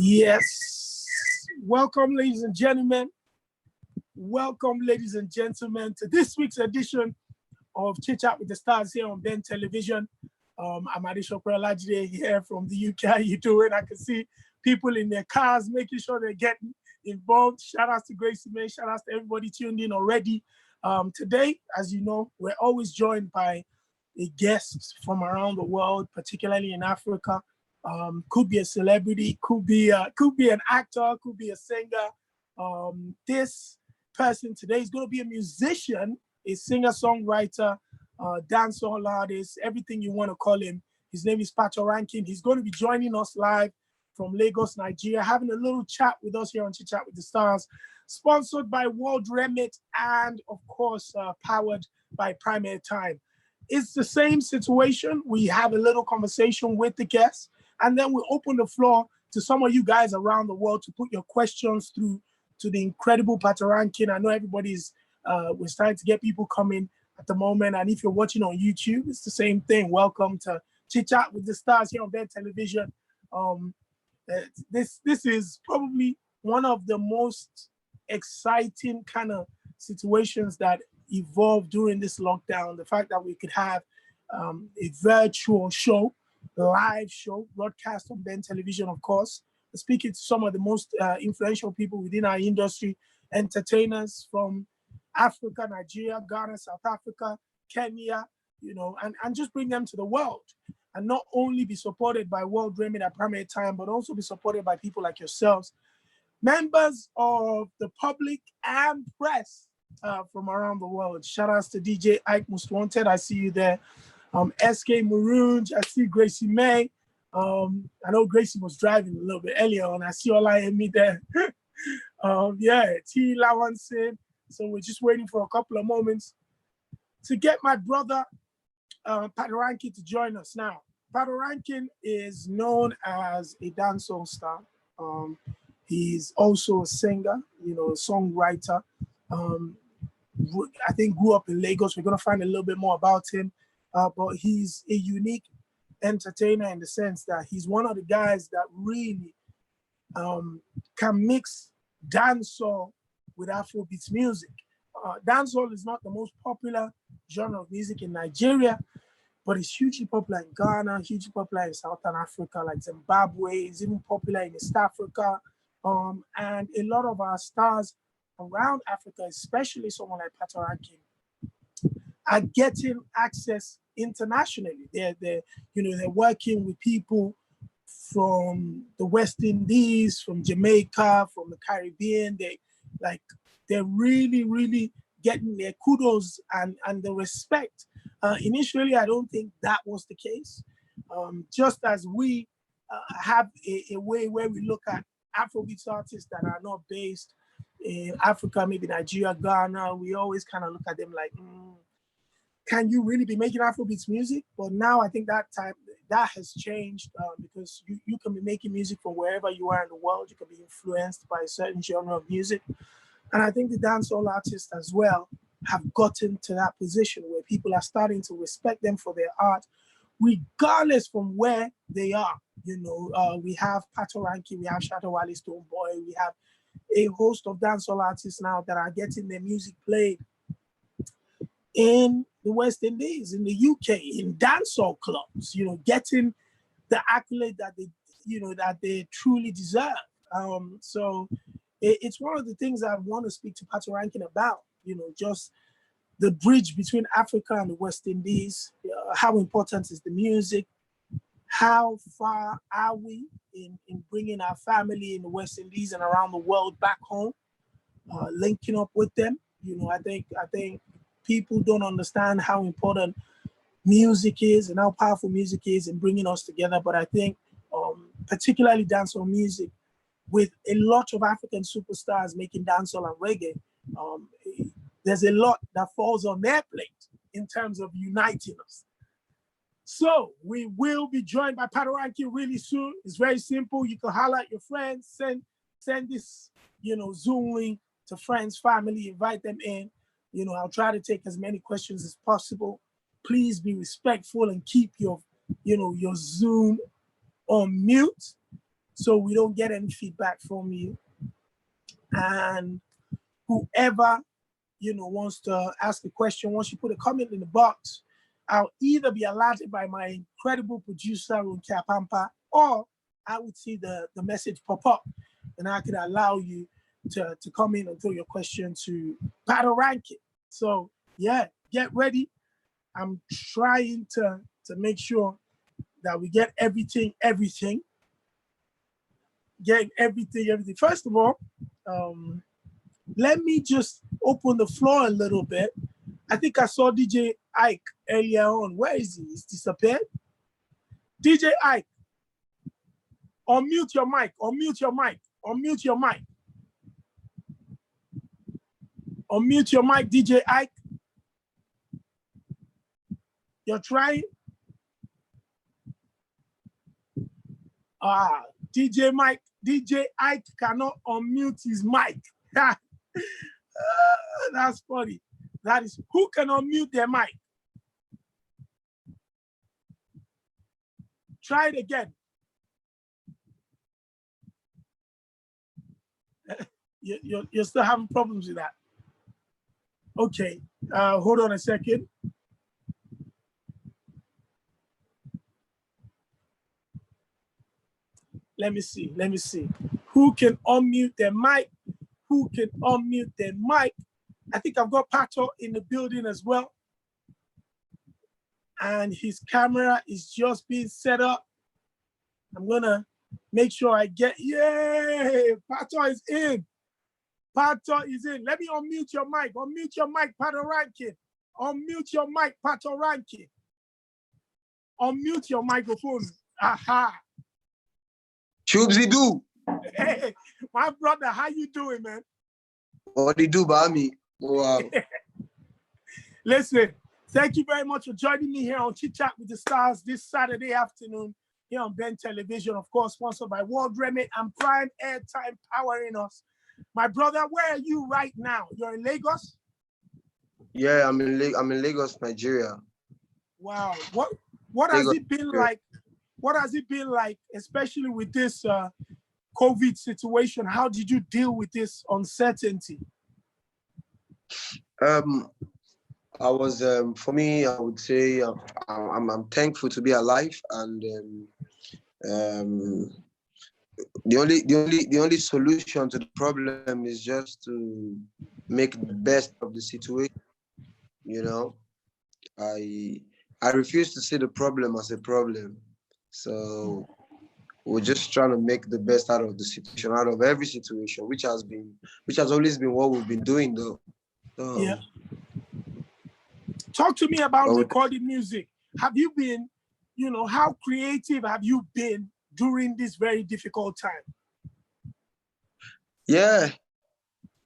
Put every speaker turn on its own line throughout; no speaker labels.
Yes. Welcome, ladies and gentlemen. Welcome, ladies and gentlemen, to this week's edition of Chit Chat with the Stars here on Ben Television. I'm Adishokwe Olajide here from the UK. How you doing? I can see people in their cars making sure they're getting involved. Shout out to Gracie May. Shout out to everybody tuned in already. Today, as you know, we're always joined by a guest from around the world, particularly in Africa. Could be a celebrity, could be an actor, could be a singer. This person today is going to be a musician, a singer-songwriter, dancehall artist, everything you want to call him. His name is Patoranking. He's going to be joining us live from Lagos, Nigeria, having a little chat with us here on Chit Chat with the Stars, sponsored by World Remit and, of course, powered by Primary Time. It's the same situation. We have a little conversation with the guests, and then we open the floor to some of you guys around the world to put your questions through to the incredible Patoranking. I know everybody's, we're starting to get people coming at the moment. And if you're watching on YouTube, it's the same thing. Welcome to Chit Chat with the Stars here on Ben Television. This is probably one of the most exciting kind of situations that evolved during this lockdown. The fact that we could have a virtual show, live show, broadcast on Ben Television, of course, speaking to some of the most influential people within our industry, entertainers from Africa, Nigeria, Ghana, South Africa, Kenya, you know, and just bring them to the world. And not only be supported by World Remit at Primary Time, but also be supported by people like yourselves, members of the public and press from around the world. Shout outs to DJ Ike Most Wanted. I see you there. SK Maroonge. I see Gracie May. I know Gracie was driving a little bit earlier on. I see Ola and me there. Yeah, T Lawanson. So we're just waiting for a couple of moments to get my brother Patoranking to join us now. Patoranking is known as a dancehall star. He's also a singer, you know, a songwriter. I think grew up in Lagos. We're going to find a little bit more about him. But he's a unique entertainer in the sense that he's one of the guys that really can mix dancehall with Afrobeats music. Dancehall is not the most popular genre of music in Nigeria, but it's hugely popular in Ghana, hugely popular in Southern Africa, like Zimbabwe. It's even popular in East Africa. And a lot of our stars around Africa, especially someone like Patoranking, are getting access internationally. They're working with people from the West Indies, from Jamaica, from the Caribbean. They're really, really getting their kudos and the respect. Initially, I don't think that was the case. Just as we have a way where we look at Afrobeats artists that are not based in Africa, maybe Nigeria, Ghana, we always kind of look at them like, can you really be making Afrobeats music? But now I think that has changed because you can be making music from wherever you are in the world. You can be influenced by a certain genre of music. And I think the dancehall artists as well have gotten to that position where people are starting to respect them for their art, regardless from where they are. You know, we have Patoranking, we have Shatta Wale Stonebwoy, we have a host of dancehall artists now that are getting their music played in the West Indies, in the UK, in dancehall clubs, you know, getting the accolade that they truly deserve. So it's one of the things I want to speak to Patoranking about, you know, just the bridge between Africa and the West Indies. How important is the music? How far are we in bringing our family in the West Indies and around the world back home, linking up with them? You know, I think people don't understand how important music is and how powerful music is in bringing us together. But I think particularly dancehall music, with a lot of African superstars making dancehall and reggae, there's a lot that falls on their plate in terms of uniting us. So we will be joined by Patoranking really soon. It's very simple. You can holler at your friends, send this, you know, Zoom link to friends, family, invite them in. You know, I'll try to take as many questions as possible. Please be respectful and keep your Zoom on mute so we don't get any feedback from you. And whoever, you know, wants to ask a question, once you put a comment in the box, I'll either be alerted by my incredible producer, Runkia Pampa, or I would see the message pop up, and I could allow you to come in and throw your question to Patoranking. So yeah, get ready. I'm trying to make sure that we get everything. Get everything. First of all, let me just open the floor a little bit. I think I saw DJ Ike earlier on. Where is he? He's disappeared. DJ Ike, unmute your mic. Unmute your mic. Unmute your mic. Unmute your mic, DJ Ike. You're trying? DJ Ike cannot unmute his mic. That's funny. That is, who can unmute their mic? Try it again. You're still having problems with that. Okay, hold on a second. Let me see. Who can unmute their mic? Who can unmute their mic? I think I've got Pato in the building as well. And his camera is just being set up. I'm gonna make sure I get, yay! Pato is in. Pato is in. Let me unmute your mic. Unmute your mic, Patoranking. Unmute your mic, Patoranking. Unmute your microphone. Aha.
Shubsy do.
Hey, my brother, how you doing, man?
What do you do by me? Wow.
Listen, thank you very much for joining me here on Chit Chat with the Stars this Saturday afternoon here on Ben Television, of course, sponsored by World Remit and Prime Airtime powering us. My brother, where are you right now? You're in Lagos?
Yeah, I'm in Lagos, Nigeria.
Wow. What has it been like? What has it been like, especially with this COVID situation? How did you deal with this uncertainty?
I was, for me, I would say I'm thankful to be alive, and the only solution to the problem is just to make the best of the situation. You know, I refuse to see the problem as a problem. So we're just trying to make the best out of the situation, out of every situation, which has always been what we've been doing, though. So,
yeah. Talk to me about recording music. Have you been, you know, how creative have you been during this very difficult time?
Yeah,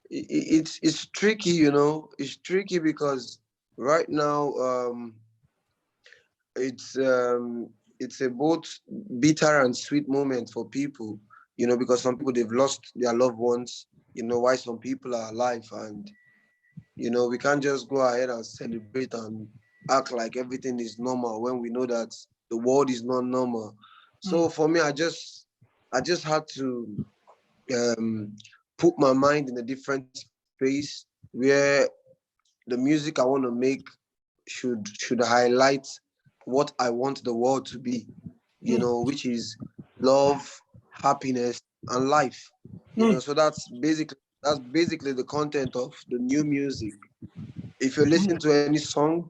it's tricky, you know. It's tricky because right now it's a both bitter and sweet moment for people, you know, because some people, they've lost their loved ones, you know, while some people are alive, and you know, we can't just go ahead and celebrate and act like everything is normal when we know that the world is not normal. So for me, I just had to put my mind in a different space where the music I want to make should highlight what I want the world to be, you know, which is love, happiness, and life. You know, so that's basically the content of the new music. If you listen to any song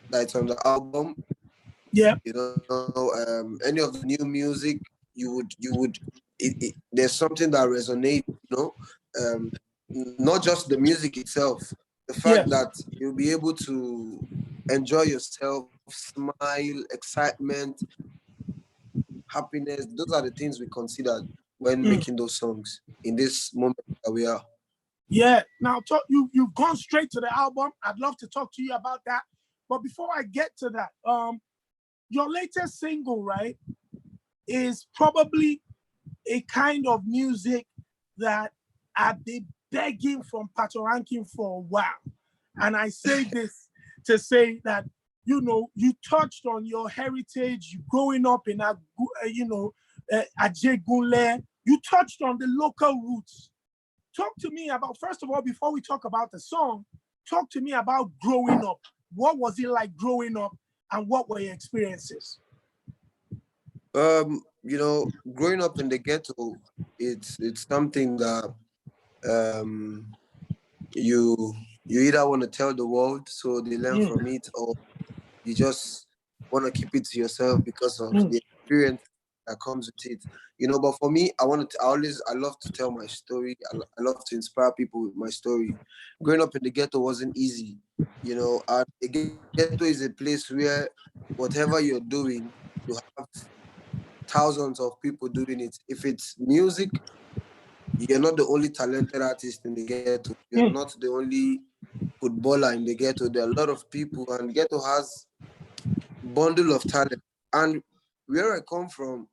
that's on the album,
yeah,
you know, any of the new music, there's something that resonates, you know, not just the music itself, the fact that you'll be able to enjoy yourself, smile, excitement, happiness. Those are the things we considered when making those songs in this moment that we are.
Yeah. Now, you've gone straight to the album. I'd love to talk to you about that. But before I get to that, your latest single, right, is probably a kind of music that I've been begging from Patoranking for a while. And I say this to say that, you know, you touched on your heritage, growing up in a, you know, Ajay Gunle. You touched on the local roots. Talk to me about, first of all, before we talk about the song, talk to me about growing up. What was it like growing up, and what were your experiences?
You know, growing up in the ghetto, it's something that um you you either want to tell the world so they learn from it, or you just want to keep it to yourself because of the experience that comes with it. You know, but for me, I love to tell my story. I love to inspire people with my story. Growing up in the ghetto wasn't easy. You know, and the ghetto is a place where whatever you're doing, you have thousands of people doing it. If it's music, you're not the only talented artist in the ghetto. You're not the only footballer in the ghetto. There are a lot of people, and ghetto has bundle of talent. And where I come from,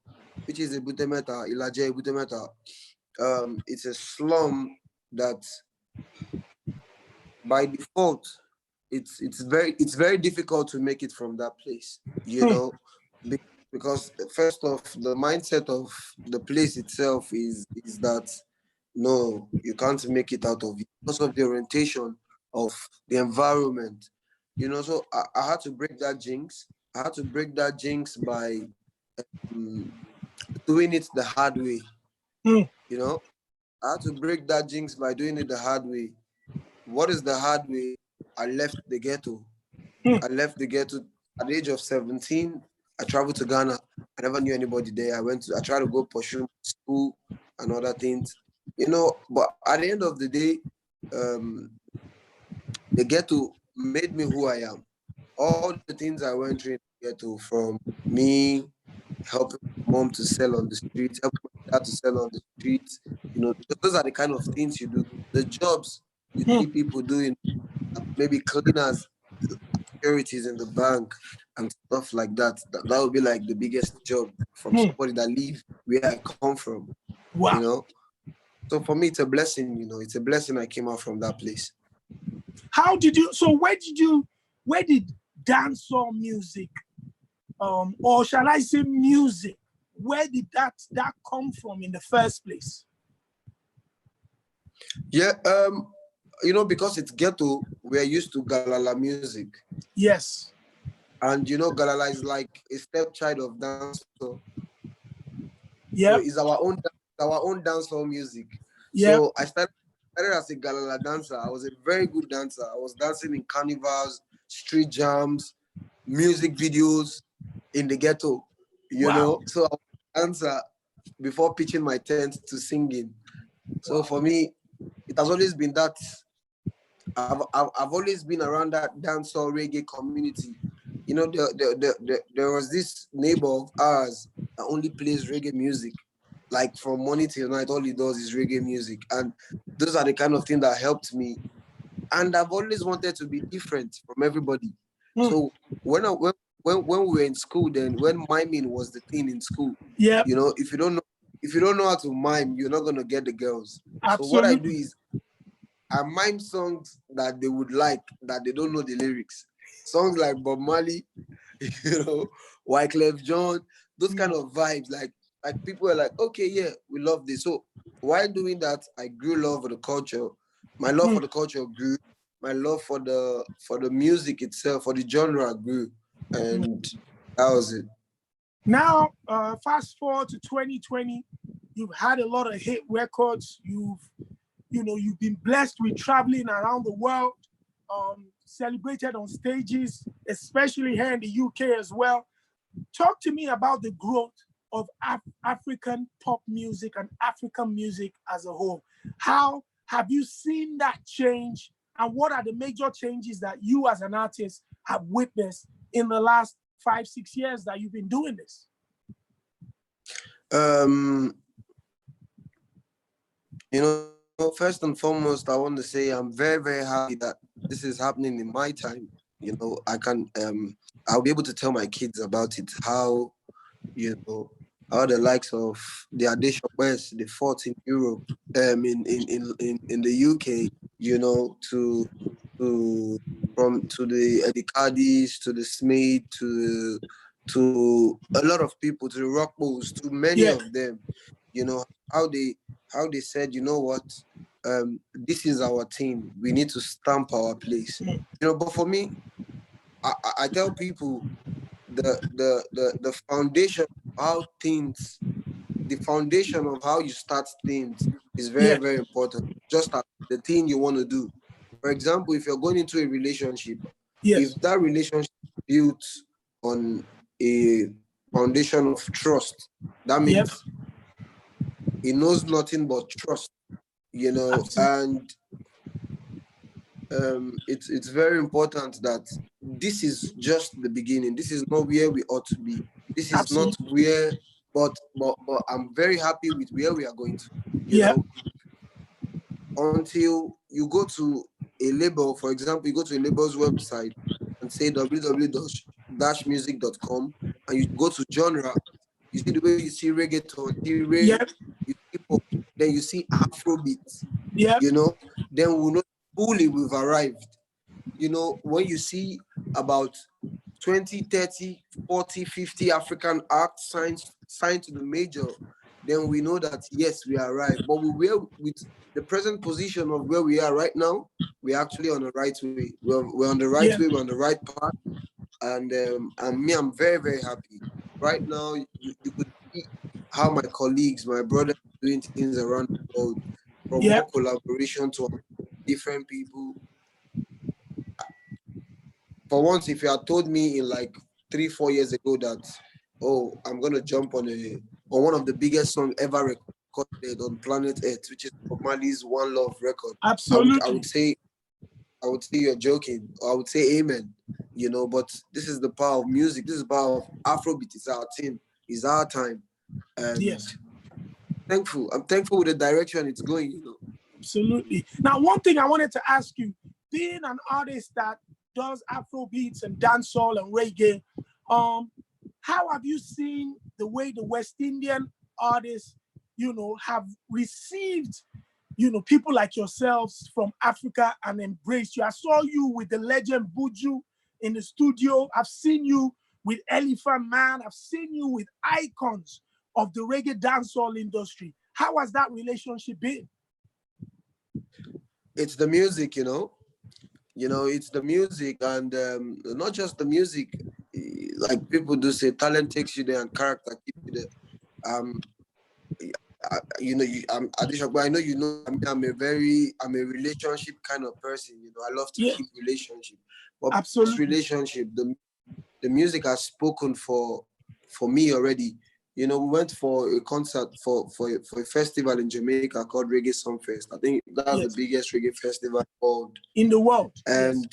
which is Ebutemeta, Ilaje Ebutemeta, it's a slum that by default, it's very difficult to make it from that place, you know, because first off, the mindset of the place itself is that no, you can't make it out of it because of the orientation of the environment, you know. So I had to break that jinx. I had to break that jinx by um, doing it the hard way, you know. I had to break that jinx by doing it the hard way. What is the hard way? I left the ghetto. I left the ghetto at the age of 17. I traveled to Ghana. I never knew anybody there. I tried to go pursue school and other things, you know. But at the end of the day, um, the ghetto made me who I am. All the things I went through in the ghetto, from me helping my mom to sell on the street, helping my dad to sell on the street, you know, those are the kind of things you do. The jobs you see people doing, maybe cleaners, securities in the bank, and stuff like that. That would be like the biggest job from somebody that live where I come from, you
Wow.
know. So for me, it's a blessing, you know. It's a blessing I came out from that place.
How did you, so where did dancehall music, or shall I say music, where did that come from in the first place?
Yeah, you know, because it's ghetto, we're used to Galala music.
Yes.
And you know, Galala is like a stepchild of dancehall. So
Yep.
it's our own dancehall music.
Yep.
So I started as a Galala dancer. I was a very good dancer. I was dancing in carnivals, street jams, music videos in the ghetto, you know. So I was a dancer before pitching my tent to singing. So for me, it has always been that. I've always been around that dancehall reggae community. You know, there was this neighbor of ours that only plays reggae music. Like from morning till night, all he does is reggae music. And those are the kind of things that helped me. And I've always wanted to be different from everybody. So when we were in school, then when miming was the thing in school,
Yep.
you know, if you don't know how to mime, you're not gonna get the girls. So what I do
Absolutely.
is I mime songs that they would like, that they don't know the lyrics. Songs like Bob Marley, you know, Wyclef John, those kind of vibes. Like people are like, okay, yeah, we love this. So while doing that, I grew love for the culture. My love for the culture grew. My love for the music itself, for the genre grew, and that was it.
Now, fast forward to 2020, you've had a lot of hit records. You've been blessed with traveling around the world, celebrated on stages, especially here in the UK as well. Talk to me about the growth of African pop music and African music as a whole. How have you seen that change? And what are the major changes that you as an artist have witnessed in the last 5-6 years that you've been doing this?
You know, first and foremost, I want to say I'm very, very happy that this is happening in my time. You know, I'll be able to tell my kids about it, how, you know, how the likes of the Adesha West, they fought in Europe, in the UK, you know, to from to the Eddie Cardis, to the Smith, to a lot of people, to the rock bulls, to many of them, you know, how they said, you know what, this is our team. We need to stamp our place. You know, but for me, I tell people the foundation of how things, the foundation of how you start things is very, very important. Just as the thing you want to do. For example, if you're going into a relationship, if that relationship is built on a foundation of trust, that means it knows nothing but trust, you know. Absolutely. And it's very important that this is just the beginning. This is not where we ought to be. This is not where, but I'm very happy with where we are going to, you know. Until you go to a label, for example, you go to a label's website and say www.music.com, and you go to genre, you see the way you see reggaeton, you see pop, then you see Afrobeat, you know, then we'll know fully we've arrived. You know, when you see about 20, 30, 40, 50 African acts signed to the major, then we know that, yes, we arrived. But with the present position of where we are right now, we're actually on the right way. We're on the right way, we're on the right path. And me, I'm very, very happy. Right now, you could see how my colleagues, my brothers are doing things around the world, from more collaboration to different people. For once, if you had told me in like 3-4 years ago that, oh, I'm gonna jump on one of the biggest songs ever recorded on planet Earth, which is Bob Marley's One Love record,
absolutely,
I would say you're joking, or I would say amen. You know, but this is the power of music. This is the power of Afrobeat. It's our team. It's our time. And I'm thankful with the direction it's going, you know.
Absolutely. Now, one thing I wanted to ask you, being an artist that does Afro beats and dancehall and reggae, how have you seen the way the West Indian artists, you know, have received, you know, people like yourselves from Africa and embraced you? I saw you with the legend Buju in the studio. I've seen you with Elephant Man. I've seen you with icons of the reggae dancehall industry. How has that relationship been?
It's the music, you know. You know, it's the music, and not just the music. Like people do say, talent takes you there and character keeps you there. You know, I'm Adishokba, I know you know I'm a relationship kind of person. You know, I love to keep relationship. But this relationship, the music has spoken for me already. You know, we went for a concert for a festival in Jamaica called Reggae Songfest. I think that's the biggest reggae festival
in the world.
And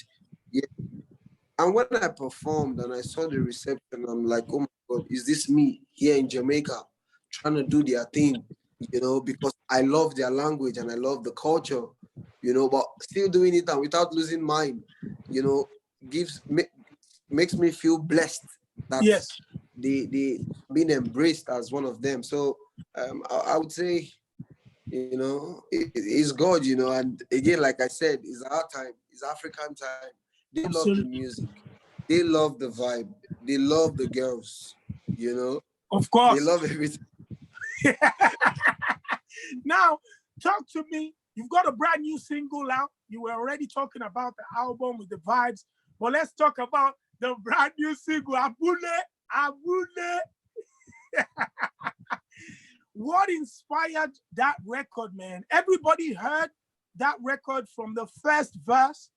and when I performed and I saw the reception, I'm like, oh my God, is this me here in Jamaica trying to do their thing? You know, because I love their language and I love the culture, you know, but still doing it and without losing mine, you know, makes me feel blessed that they being embraced as one of them. So I would say, you know, it's God, you know, and again, like I said, it's our time, it's African time. They love the music, they love the vibe, they love the girls, you know.
Of course.
They love everything.
Now, talk to me. You've got a brand new single out. You were already talking about the album with the vibes, but let's talk about the brand new single, Abule, Abule. What inspired that record, man? Everybody heard that record from the first verse.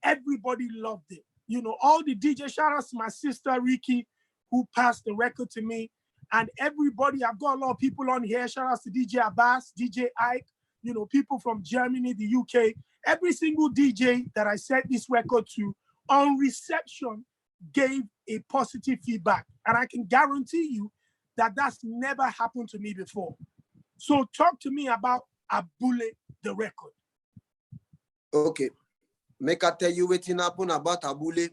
Everybody loved it. You know, all the DJ, shout out to my sister, Ricky, who passed the record to me. And everybody, I've got a lot of people on here. Shout out to DJ Abbas, DJ Ike, you know, people from Germany, the UK. Every single DJ that I sent this record to on reception gave a positive feedback. And I can guarantee you that that's never happened to me before. So talk to me about Abule, the record.
Okay. Make I tell you what happened about Abule.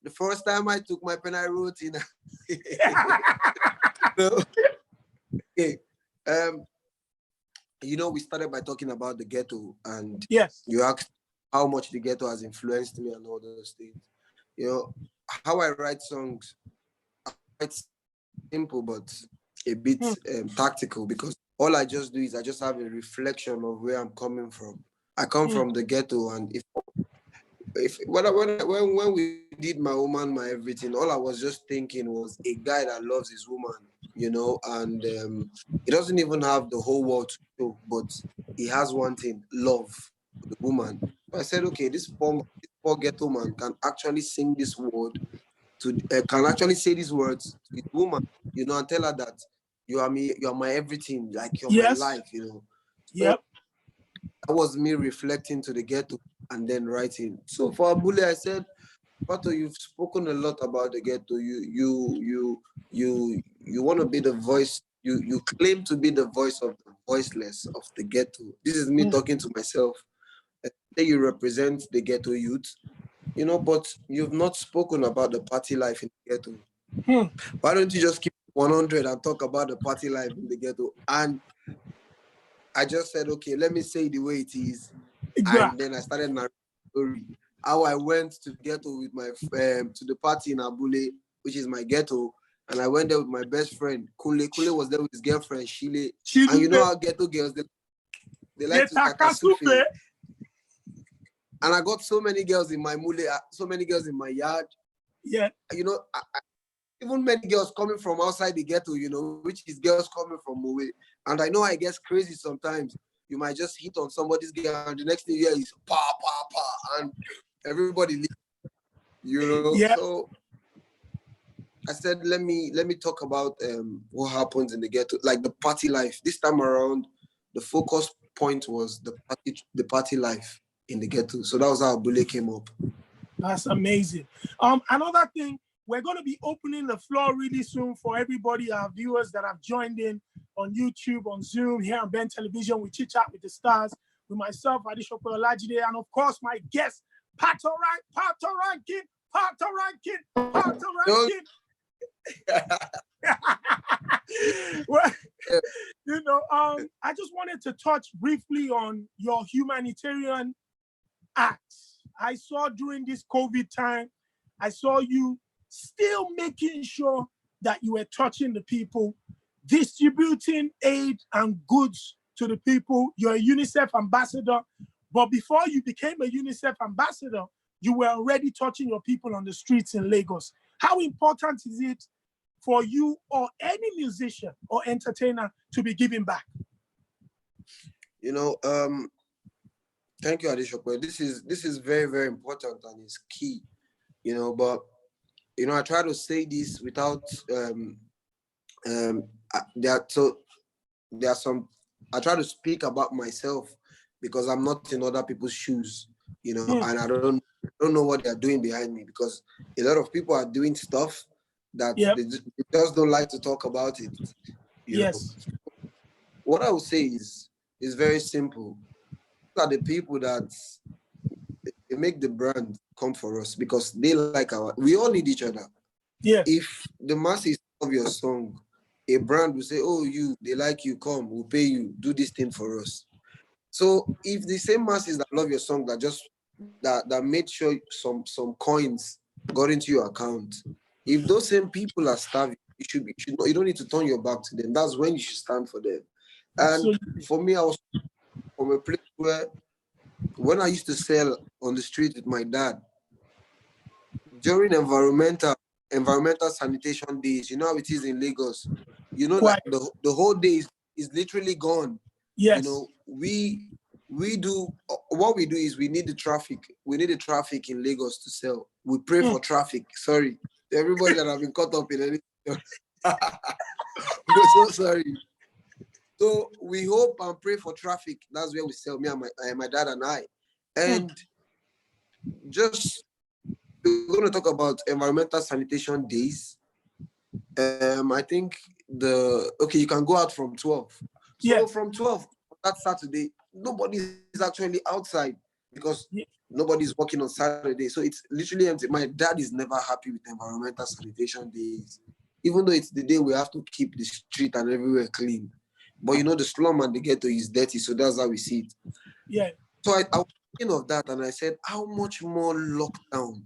The first time I took my pen, I wrote in. So, okay. You know, we started by talking about the ghetto, and you asked how much the ghetto has influenced me and all those things. You know, how I write songs, simple, but a bit tactical, because all I just do is I just have a reflection of where I'm coming from. I come from the ghetto, and when we did my woman, my everything, all I was just thinking was a guy that loves his woman, and he doesn't even have the whole world to show, but he has one thing: love for the woman. So I said, okay, this poor ghetto man can actually sing this word can actually say these words to his woman, and tell her that you are me, you are my everything, like you're my life, So
Yep.
that was me reflecting to the ghetto and then writing. So for Abule, I said, Pato, you've spoken a lot about the ghetto. You want to be the voice. You claim to be the voice of the voiceless of the ghetto. This is me talking to myself. Say you represent the ghetto youth, but you've not spoken about the party life in the ghetto. Why don't you just keep 100 and talk about the party life in the ghetto? And I just said, okay, let me say it the way it is. And then I started narrating the story. How I went to the ghetto with my to the party in Abule, which is my ghetto, and I went there with my best friend. Kule was there with his girlfriend, Shile. And you know how ghetto girls, they like to takasufe. And I got so many girls in my mule, so many girls in my yard.
Yeah.
Even many girls coming from outside the ghetto, which is girls coming from Mowe. And I know I get crazy sometimes. You might just hit on somebody's girl, and the next thing you hear is pa, pa, pa, and everybody leaves,
Yeah.
So I said, let me talk about what happens in the ghetto, like the party life. This time around, the focus point was the party life in the ghetto. So that was how Abule came up.
That's amazing. Another thing, we're going to be opening the floor really soon for everybody, our viewers that have joined in on YouTube, on Zoom, here on Ben Television. We chit chat with the stars, with myself, Adishope Olajide, and of course my guest, Patoranking. Well, I just wanted to touch briefly on your humanitarian acts. I saw during this COVID time, I saw you still making sure that you were touching the people, distributing aid and goods to the people. You're a UNICEF ambassador, but before you became a UNICEF ambassador, you were already touching your people on the streets in Lagos. How important is it for you or any musician or entertainer to be giving back?
Thank you, Adishope. This is very, very important and it's key, but I try to say this without there are some, I try to speak about myself because I'm not in other people's shoes, and I don't know what they're doing behind me, because a lot of people are doing stuff that they just don't like to talk about it. You know? What I would say is very simple. These are the people that they make the brand come for us because they like we all need each other. If the masses love your song, a brand will say, oh, they like you, come, we'll pay you, do this thing for us. So if the same masses that love your song that made sure some coins got into your account, if those same people are starving, you don't need to turn your back to them. That's when you should stand for them. And for me, I was from a place where when I used to sell on the street with my dad, during environmental sanitation days, you know how it is in Lagos. Like the whole day is literally gone. We do what we do is we need the traffic. We need the traffic in Lagos to sell. We pray for traffic. Sorry, everybody that have been caught up in anything. We're so sorry. So we hope and pray for traffic. That's where we sell, me and my dad and I. And just we're going to talk about environmental sanitation days. I think you can go out from 12. So from 12, that Saturday, nobody is actually outside because nobody's working on Saturday. So it's literally empty. My dad is never happy with environmental sanitation days, even though it's the day we have to keep the street and everywhere clean. But the slum and the ghetto is dirty, so that's how we see it. So I was thinking of that and I said, how much more lockdown?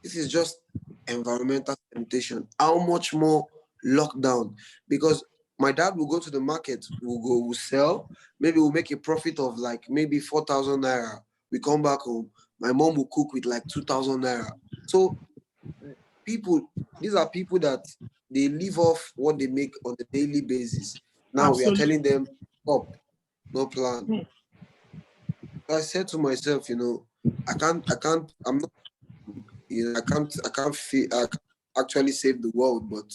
This is just environmental sanitation, how much more lockdown? Because my dad will go to the market, we'll sell, maybe we'll make a profit of like maybe 4,000 naira. We come back home, my mom will cook with like 2,000 naira. So people, these are people that they live off what they make on a daily basis. Now we are
Absolutely.
telling them, stop, no plan. So I said to myself, I'm not, I can't feel, I can't actually save the world, but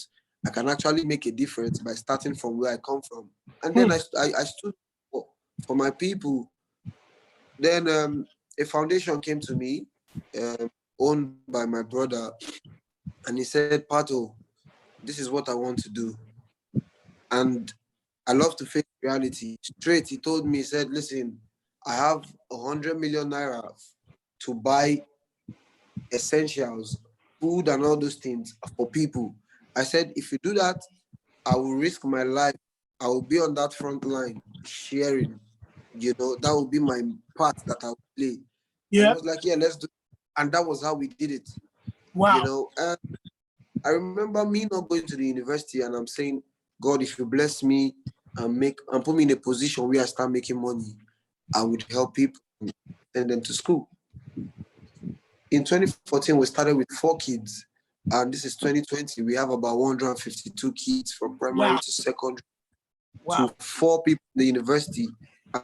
I can actually make a difference by starting from where I come from. And then I stood for my people. Then a foundation came to me, owned by my brother, and he said, Pato, this is what I want to do. And I love to face reality. Straight, he told me, he said, listen, I have 100 million naira to buy essentials, food and all those things for people. I said, if you do that, I will risk my life. I will be on that front line sharing. That will be my part that I will play. And he
Yeah.
was like, yeah, let's do it. And that was how we did it.
Wow.
And I remember me not going to the university and I'm saying, God, if you bless me and put me in a position where I start making money, I would help people and send them to school. In 2014, we started with 4 kids. And this is 2020. We have about 152 kids from primary
Wow.
to secondary
Wow.
to 4 people in the university.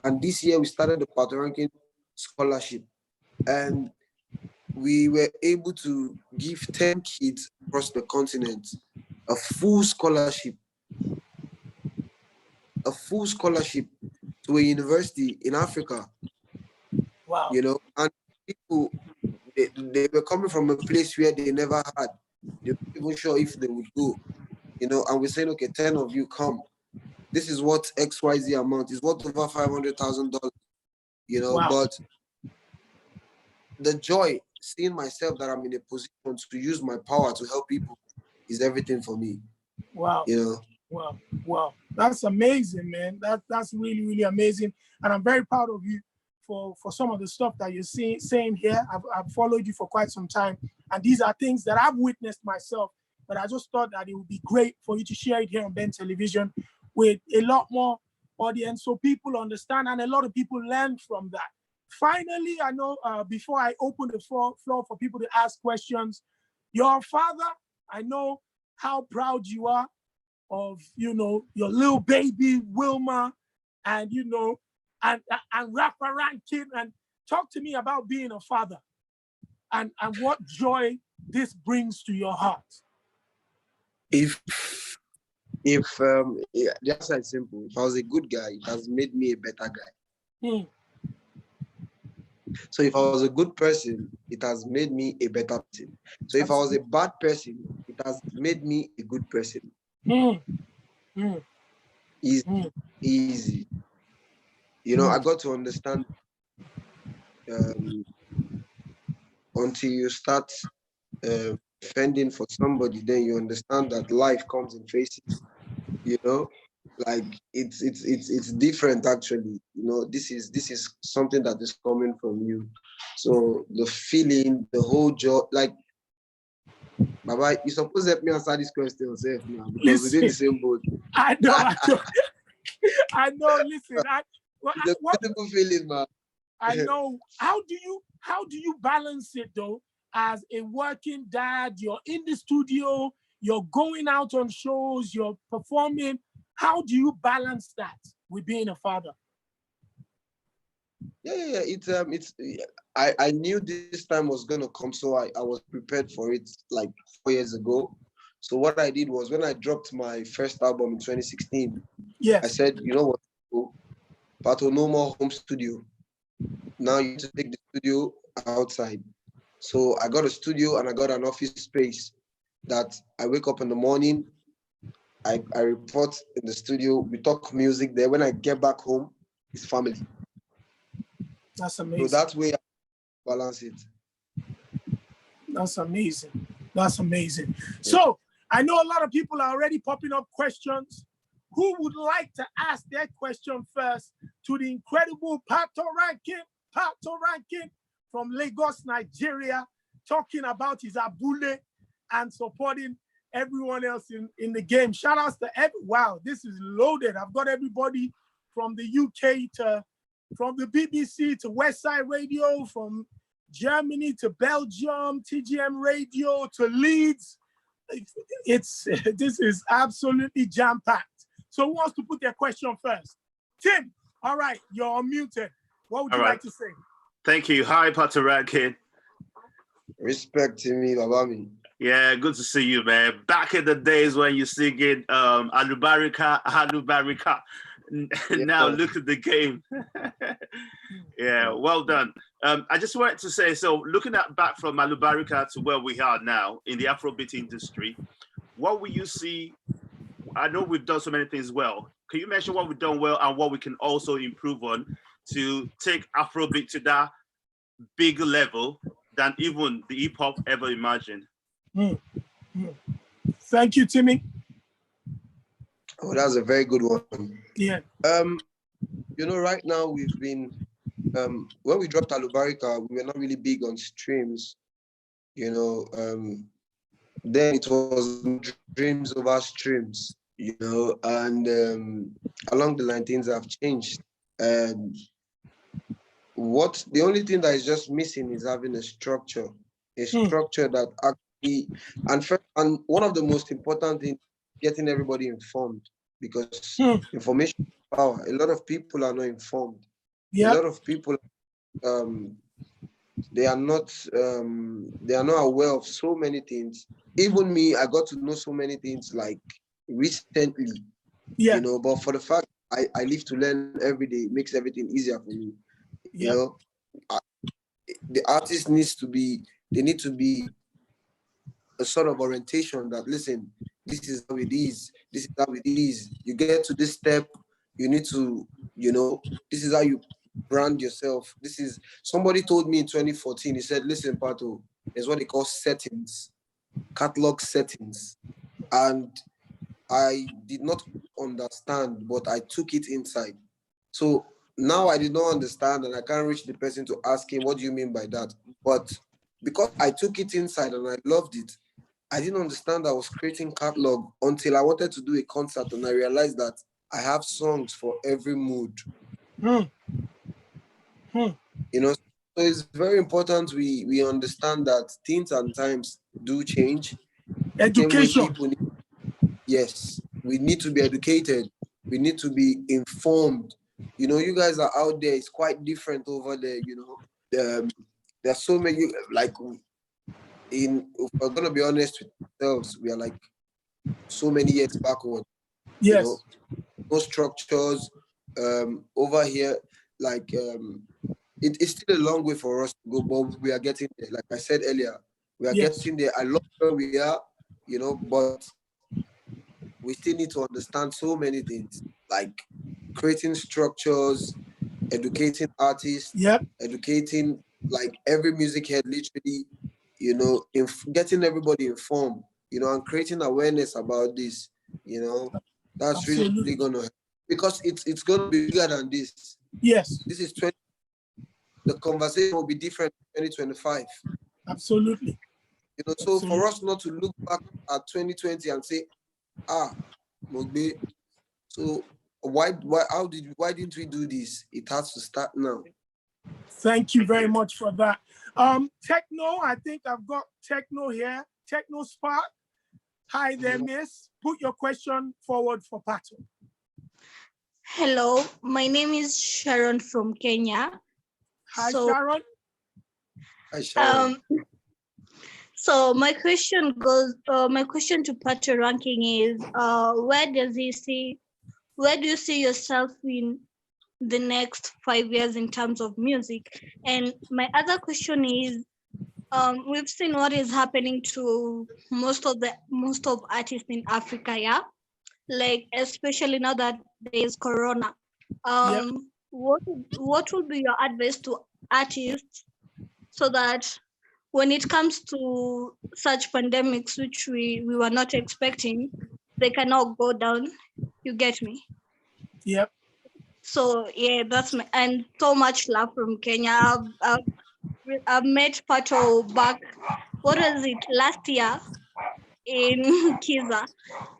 And this year we started the Patoranking scholarship. And we were able to give 10 kids across the continent a full scholarship to a university in Africa,
Wow.
and people, they were coming from a place where they never had. They weren't even sure if they would go, and we're saying, okay, 10 of you come. This is what XYZ amount is, worth over $500,000,
Wow.
but the joy, seeing myself that I'm in a position to use my power to help people is everything for me.
Wow. Wow. Wow. That's amazing, man. That's really, really amazing. And I'm very proud of you for some of the stuff that you're saying here. I've followed you for quite some time. And these are things that I've witnessed myself. But I just thought that it would be great for you to share it here on Ben Television with a lot more audience so people understand and a lot of people learn from that. Finally, I know before I open the floor for people to ask questions, your father, I know how proud you are of your little baby Wilma, and and Patoranking, and talk to me about being a father and what joy this brings to your heart.
If the answer is simple. If I was a good guy, it has made me a better guy. So if I was a good person, it has made me a better person. So if I was a bad person, it has made me a good person. Easy. I got to understand until you start fending for somebody, then you understand that life comes in phases. Like it's different actually. This is something that is coming from you. So the feeling, the whole joy, like Baba, you supposed to help me answer this question yourself now because we're in the same boat.
I know. I know. Listen,
it's a beautiful feeling, man.
I know. How do you balance it though? As a working dad, you're in the studio, you're going out on shows, you're performing. How do you balance that with being a father?
Yeah. I knew this time was gonna come, so I was prepared for it like 4 years ago. So what I did was when I dropped my first album in 2016,
yes,
I said, you know what, Pato, no more home studio. Now you need to take the studio outside. So I got a studio and I got an office space that I wake up in the morning, I report in the studio, we talk music there. When I get back home, it's family.
That's amazing.
So that way I balance it.
That's amazing. That's amazing. Yeah. So I know a lot of people are already popping up questions. Who would like to ask their question first to the incredible Patoranking from Lagos, Nigeria, talking about his abule and supporting everyone else in the game. Shout outs to wow, this is loaded. I've got everybody from the UK to from the BBC to Westside Radio, from Germany to Belgium, TGM Radio to Leeds. This is absolutely jam-packed. So who wants to put their question first? Tim, all right, you're unmuted. What would you like to say?
Thank you. Hi, Patoranking.
Respect to me, Babami.
Yeah, good to see you, man. Back in the days when you singing Alubarika, Alubarika. Now look at the game. Yeah, well done. I just wanted to say, so looking at back from Alubarika to where we are now in the Afrobeat industry, what will you see? I know we've done so many things well. Can you mention what we've done well and what we can also improve on to take Afrobeat to that bigger level than even the hip hop ever imagined?
Thank you, Timmy.
Oh, that's a very good one.
Yeah.
You know, right now we've been when we dropped Alubarika, we were not really big on streams. You know, then it was dreams over streams. You know, and along the line things have changed. And the only thing that is just missing is having a structure that actually, and one of the most important things, getting everybody informed, because information is power. A lot of people are not informed. A lot of people, they are not aware of so many things. Even me, I got to know so many things like recently. You know, but for the fact I live to learn every day, it makes everything easier for me. You know, the artist needs to be a sort of orientation that, listen, this is how it is, this is how it is. You get to this step, you need to, you know, this is how you brand yourself. This is, somebody told me in 2014, he said, listen, Pato, there's what they call settings, catalog settings. And I did not understand, but I took it inside. So now I did not understand and I can't reach the person to ask him, what do you mean by that? But because I took it inside and I loved it, I didn't understand I was creating catalog until I wanted to do a concert and I realized that I have songs for every mood. You know, so it's very important we understand that things and times do change.
Education.
Yes, we need to be educated. We need to be informed. You know, you guys are out there. It's quite different over there, you know. There's so many, like, if we're going to be honest with ourselves, we are like so many years backward.
Yes.
You know, no structures. Over here, like, it's still a long way for us to go, but we are getting there. Like I said earlier, we are getting there. I love where we are, you know, but we still need to understand so many things, like creating structures, educating artists, educating like every music head, literally, you know, getting everybody informed, you know, and creating awareness about this, you know, that's really gonna help, because it's gonna be bigger than this.
Yes.
This is the conversation will be different in 2025.
Absolutely.
You know, so for us not to look back at 2020 and say, Mogbe, so why didn't we do this? It has to start now.
Thank you very much for that. Techno, I think I've got Techno here. Techno Spark. Hi there, miss. Put your question forward for Pato.
Hello, my name is Sharon from Kenya.
Hi, Sharon.
Hi, Sharon.
So my question to Patoranking is, where do you see yourself in the next 5 years in terms of music? And my other question is, we've seen what is happening to most of artists in Africa, like especially now that there is Corona. What would be your advice to artists so that when it comes to such pandemics, which we were not expecting, they cannot go down? You get me?
Yep.
So yeah, and so much love from Kenya. I've met Pato back, what was it, last year? in Kiza.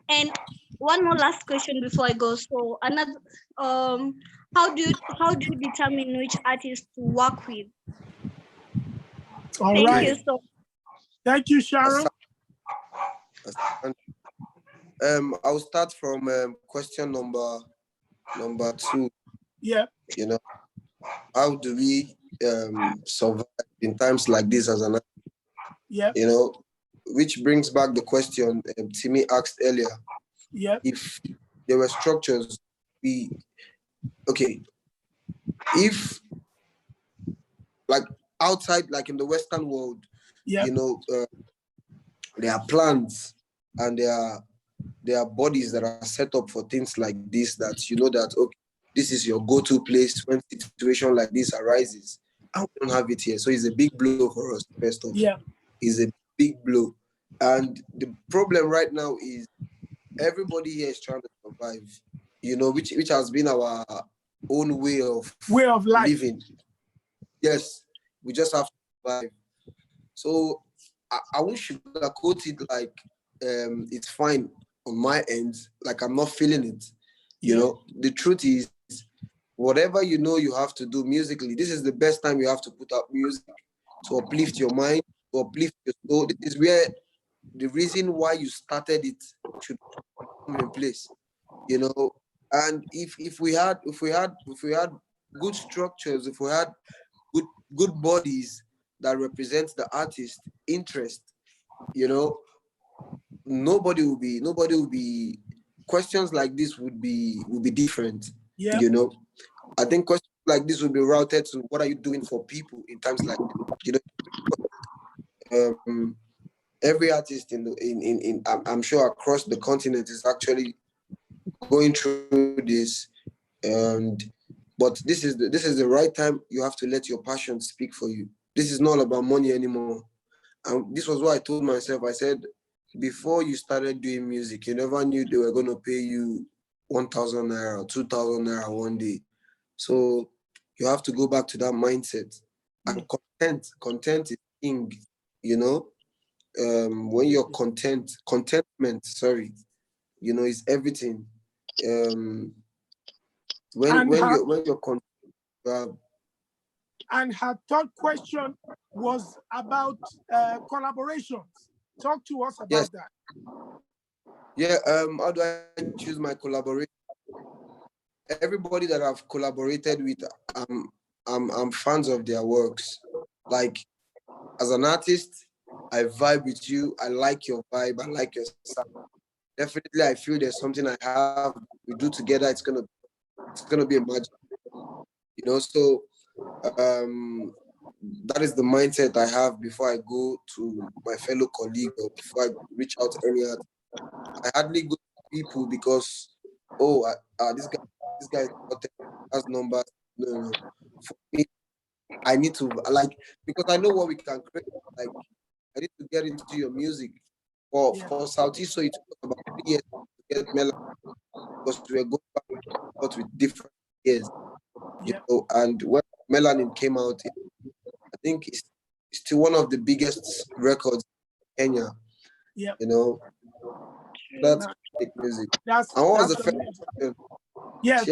And one more last question before I go. So another, how do you determine which artist to work with?
All
Thank
right.
you so.
Thank you, Sharon.
I'll start from question number 2.
Yeah.
You know, how do we survive in times like this as an,
Yeah.
you know, which brings back the question Timmy asked earlier.
Yeah.
If there were structures, if like outside, like in the Western world,
Yeah.
you know, there are plans and there are bodies that are set up for things like this, that you know that, okay, this is your go-to place when situation like this arises. And we don't have it here. So it's a big blow for us, first off.
Yeah.
It's a big blow. And the problem right now is everybody here is trying to survive, you know, which has been our own way of
life.
living. Yes, we just have to survive. So I won't sugarcoat it like it's fine on my end, like I'm not feeling it. You know, the truth is, whatever you know you have to do musically, this is the best time you have to put out music to uplift your mind, to uplift your soul. This is where the reason why you started it should come in place, you know. And if we had good structures, if we had good bodies that represent the artist interest, you know, nobody will be questions like this would be different.
Yeah.
You know, I think questions like this will be routed to what are you doing for people in times like, you know, every artist I'm sure across the continent is actually going through this, but this is the right time. You have to let your passion speak for you. This is not about money anymore. And this was what I told myself. I said, before you started doing music, you never knew they were going to pay you 1,000 naira, 2,000 naira one day. So you have to go back to that mindset. And content is king, you know. When you're contentment, you know, is everything. When you're content.
And her third question was about collaborations. Talk to us about that.
Yeah, how do I choose my collaboration? Everybody that I've collaborated with, I'm fans of their works. Like, as an artist, I vibe with you. I like your vibe. I like your sound. Definitely, I feel there's something I have. We do together. It's gonna be a magic. You know, so that is the mindset I have before I go to my fellow colleague or before I reach out to any other. I hardly go to people because, this guy has numbers. No. For me, I need to because I know what we can create. Like, I need to get into your music. For Southeast, so it took about 3 years to get Melan because we were going back and forth with different years. You know, and when Melanin came out, I think it's still one of the biggest records in Kenya.
Yeah.
You know, that's great music.
That's
was the
first
question?
Yes,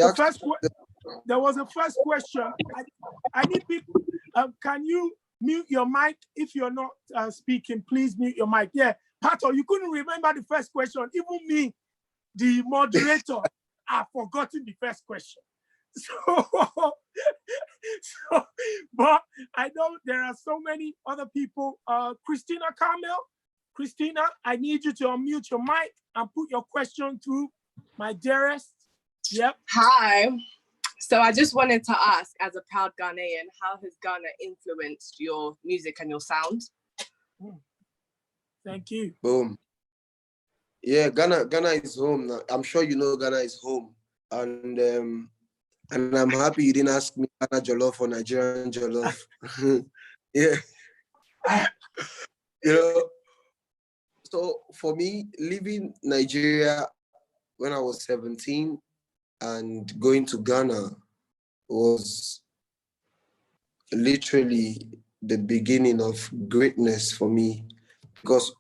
there was a first question. I need people. Can you mute your mic if you're not speaking? Please mute your mic. Yeah, Pato, you couldn't remember the first question. Even me, the moderator, I've forgotten the first question. But I know there are so many other people. Christina Carmel, Christina, I need you to unmute your mic and put your question through, my dearest. Yep.
Hi. So I just wanted to ask, as a proud Ghanaian, how has Ghana influenced your music and your sound?
Thank you.
Boom. Yeah, Ghana is home now. I'm sure you know Ghana is home. And I'm happy you didn't ask me Ghana Jollof or Nigerian Jollof. Yeah. You know, so for me, leaving Nigeria when I was 17 and going to Ghana was literally the beginning of greatness for me, because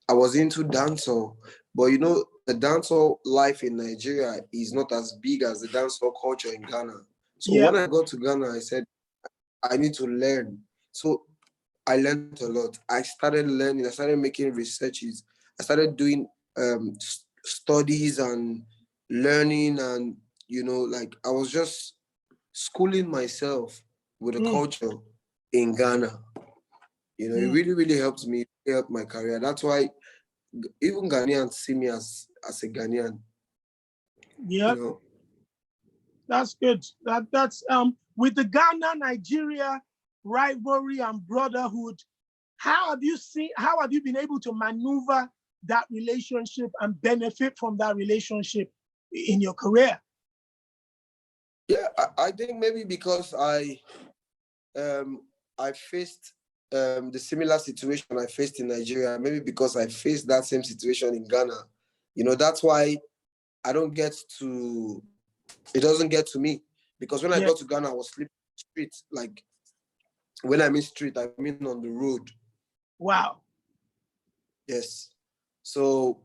I was into dancehall, but you know, the dancehall life in Nigeria is not as big as the dancehall culture in Ghana. So
Yeah.
when I got to Ghana, I said, I need to learn. So I learned a lot. I started learning. I started making researches. I started doing studies and learning, and you know, like I was just schooling myself with the culture in Ghana. You know, it really, really helped me, helped my career. That's why even Ghanaians see me as a Ghanaian.
Yeah.
You know?
That's good. That's with the Ghana Nigeria rivalry and brotherhood. How have you been able to maneuver that relationship and benefit from that relationship in your career?
Yeah, I think maybe because I faced the similar situation I faced in Nigeria. Maybe because I faced that same situation in Ghana. You know, that's why I don't get to. It doesn't get to me, because when I got to Ghana, I was sleeping on the street. Like, when I mean street, I mean on the road.
Wow.
Yes. So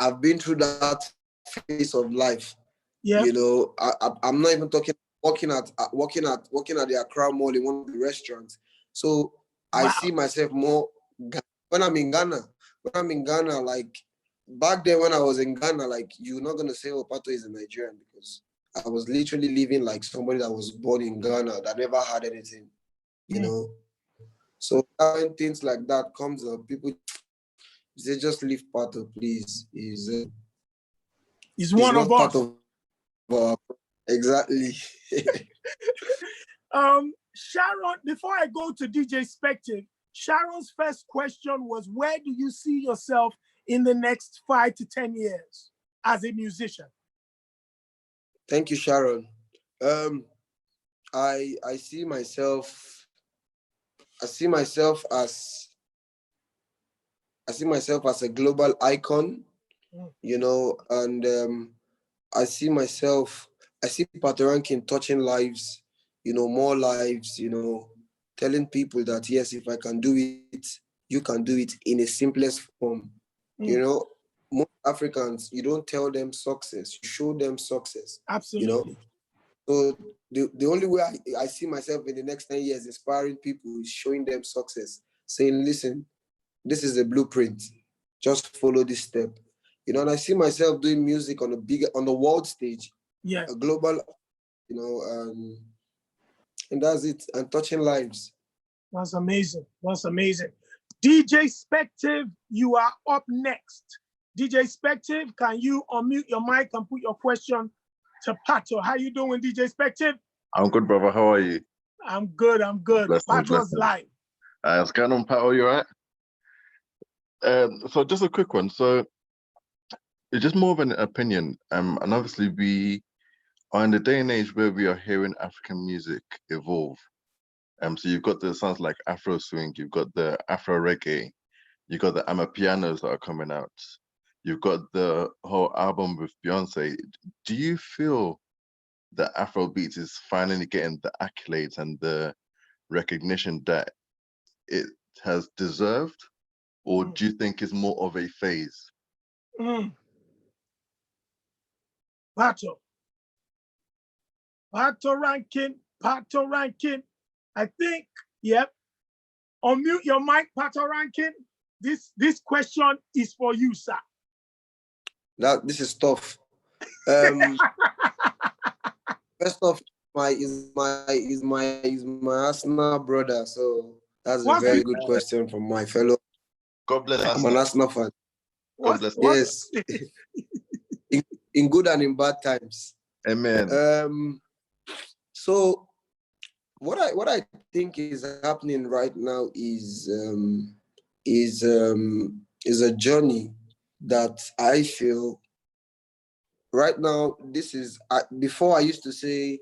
I've been through that phase of life.
Yeah.
You know, I'm not even talking working at the Accra Mall in one of the restaurants. So I see myself more when I'm in Ghana. When I'm in Ghana, like back then when I was in Ghana, like you're not gonna say, "Oh, Pato is a Nigerian," because I was literally living like somebody that was born in Ghana that never had anything. You know. So when things like that comes up, people say, "Just leave Pato, please."
He's one of us.
Exactly.
Sharon, before I go to DJ Spective, Sharon's first question was, where do you see yourself in the next 5 to 10 years as a musician?
Thank you, Sharon. I see myself as a global icon, you know, and I see Patoranking touching lives, you know, more lives, you know, telling people that, yes, if I can do it, you can do it in a simplest form. You know, most Africans, you don't tell them success, you show them success.
Absolutely.
You know, so the only way I see myself in the next 10 years inspiring people is showing them success, saying, listen, this is a blueprint, just follow this step. You know, and I see myself doing music on the world stage, a global, you know, and that's it, and touching lives.
That's amazing. That's amazing. DJ Spective, you are up next. DJ Spective, can you unmute your mic and put your question to Pato? How you doing, DJ Spective?
I'm good, brother. How are you?
I'm good. I'm good. Pato's live.
What's going on, Pato? You all right? So just a quick one. So it's just more of an opinion. And obviously we are in the day and age where we are hearing African music evolve. So you've got the sounds like Afro swing, you've got the Afro reggae, you've got the Amapianos that are coming out. You've got the whole album with Beyonce. Do you feel that Afrobeats is finally getting the accolades and the recognition that it has deserved, or do you think it's more of a phase?
Patoranking. I think, yep. Unmute your mic, Patoranking. This question is for you, sir.
This is tough. First off, is my Arsenal brother, so that's a very good question from my fellow.
God bless.
I'm an Arsenal fan.
God bless.
Yes, in good and in bad times.
Amen.
So what I think is happening right now is a journey that I feel right now. This is before I used to say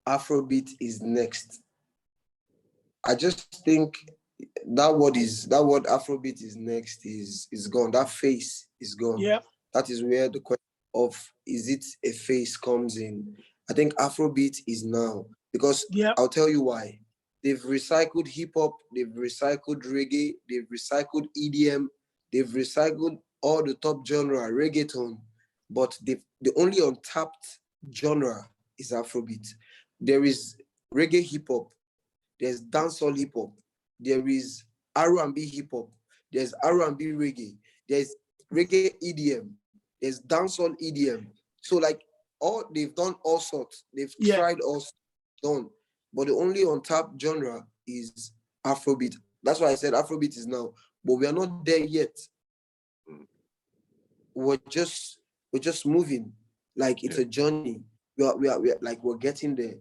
Afrobeat is next. I just think that word Afrobeat is next is gone. That face is gone.
Yeah.
That is where the question of is it a face comes in. I think Afrobeat is now, because I'll tell you why. They've recycled hip hop, they've recycled reggae, they've recycled EDM, they've recycled all the top genre, reggaeton, but the only untapped genre is Afrobeat. There is reggae hip hop, there's dancehall hip hop, there is R&B hip hop, there's R&B reggae, there's reggae EDM, there's dancehall EDM. So like they've done all sorts, they've tried all sorts, done, but the only untapped genre is Afrobeat. That's why I said Afrobeat is now, but we are not there yet. We're just moving, like it's a journey. We're getting there.